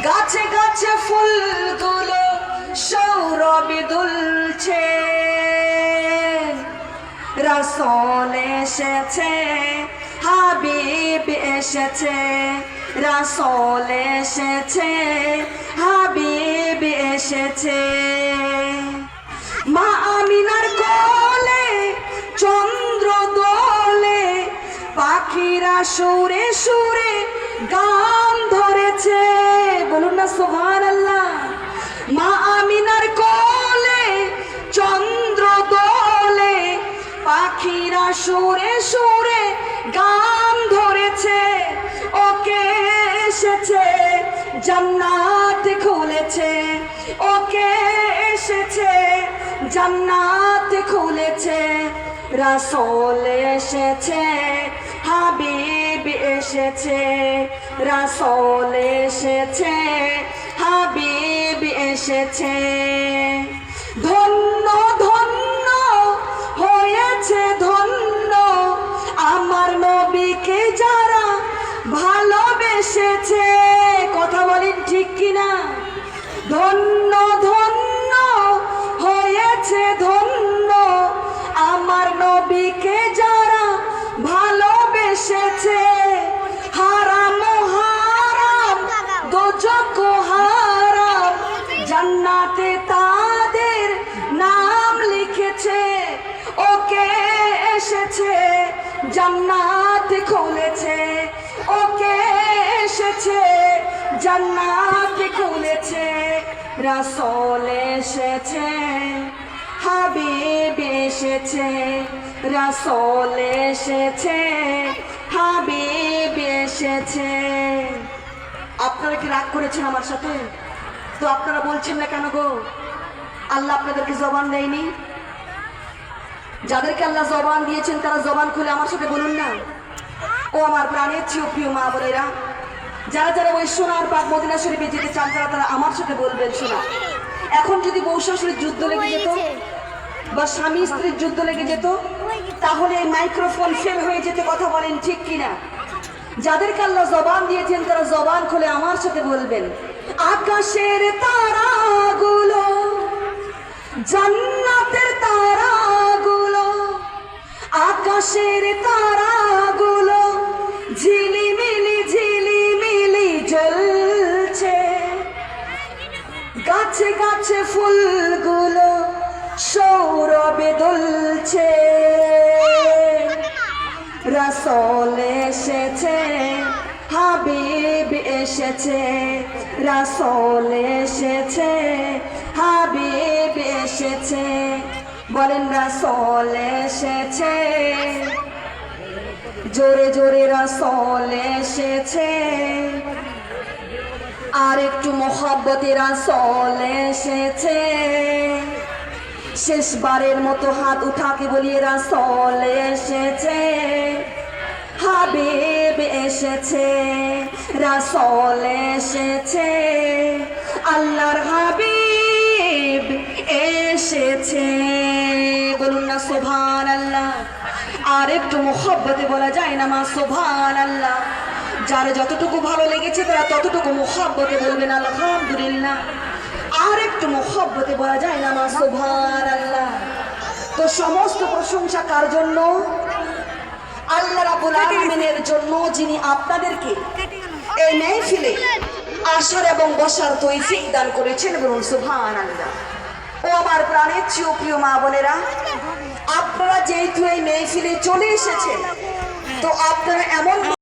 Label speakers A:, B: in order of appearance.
A: গাছে গাছে ফুলগুলো সৌরভে দুলছে, রাসূল এসেছে, হাবিব এসেছে, রাসূল এসেছে, হাবিব এসেছে। মা আমিনার কোলে চন্দ্র দোলে, পাখিরা সুরে সুরে গান ধরেছে, বলুন না সুবহানাল্লাহ। মা আমিনার কোলে চন্দ্র দোলে, পাখিরা সুরে সুরে গান ধরেছে। ওকে এসেছে, জান্নাত খুলেছে, ওকে এসেছে, জান্নাত খুলেছে। রাসূল এসেছে, হাবিব এসেছে, রাসূল এসেছে, হাবিব এসেছে। ধন্য ধন্য হয়েছে ধন্য আমার নবীকে যারা ভালোবেসেছে, কথা বলেন ঠিক কিনা? ধন্য ধন্য হয়েছে ধন্য আমার নবীকে যারা ভালোবেসেছে। হারাম হারাম দোজখ হারাম, জান্নাতে তাদের নাম লিখেছে। ওকে এসেছে, জান্নাত খুলেছে, ওকে এসেছে, জান্নাত খুলেছে। রাসূল এসেছে, হাবিব এসেছে, রাসূল এসেছে, হাবিব এসেছে। আপনারা কি রাগ করেছেন আমার সাথে? তো আপনারা বলছেন না কেন গো? আল্লাহ আপনাদেরকে জবান দেয়নি? যাদেরকে আল্লাহ জবান দিয়েছেন তারা জবান খুলে আমার সাথে বলুন না। ও আমার প্রাণের চেয়ে প্রিয় মা বোনেরা, যারা যারা ওই সোনার পাক মদিনা শরীফে যেতে চান তারা তারা আমার সাথে বলবেন। শোনা, এখন যদি বউ শাশুড়ির যুদ্ধ লেগে যেত বা স্বামী স্ত্রীর যুদ্ধ লেগে যেত, তাহলে এই মাইক্রোফোন ফেল হয়ে যেতে, কথা বলেন ঠিক কিনা? যাদেরকে আল্লাহ জবান দিয়েছেন তারা জবান খুলে আমার সাথে বলবেন। আকাশের তারাগুলো, জান্নাতের তারাগুলো, আকাশের তারাগুলো ঝিলিমিলি ঝিলিমিলি জ্বলছে। গাছে গাছে ফুলগুলো সৌরভে দুলছে। রাসূল এসেছে, হাবিব এসেছে, রাসূল এসেছে, হাবিব এসেছে। বলেন রাসূল এসেছে, জোরে জোরে রাসূল এসেছে। আর একটু মোহাব্বতে রাসূল এসেছে। শেষবারের মতো হাত উঠাকে বলিয়ে রাসূল এসেছে, হাবিব এসেছে, রাসূল এসেছে, আল্লাহর হাবিব এসেছে। বলুন না সুবহানাল্লাহ। আর একটু মোহাব্বতে বলা যায় না মা সুবহানাল্লাহ? যার যতটুকু ভালো লেগেছে তারা ততটুকু মোহাব্বতে বলবেন আলহামদুলিল্লাহ। আর একটু মোহাব্বতে বলা যায় না মা সুবহানাল্লাহ? তো সমস্ত প্রশংসা কার জন্য? আল্লাহ রাব্বুল আলামিনের জন্য, যিনি আপনাদেরকে এই মাহফিলে আসার এবং বসার তৌফিক দান করেছেন। বলুন সুবহানাল্লাহ। ও আমার প্রাণের চেয়ে প্রিয় মা বোনেরা, আপনারা যেহেতু এই মাহফিলে চলে এসেছেন, তো আপনারা এমন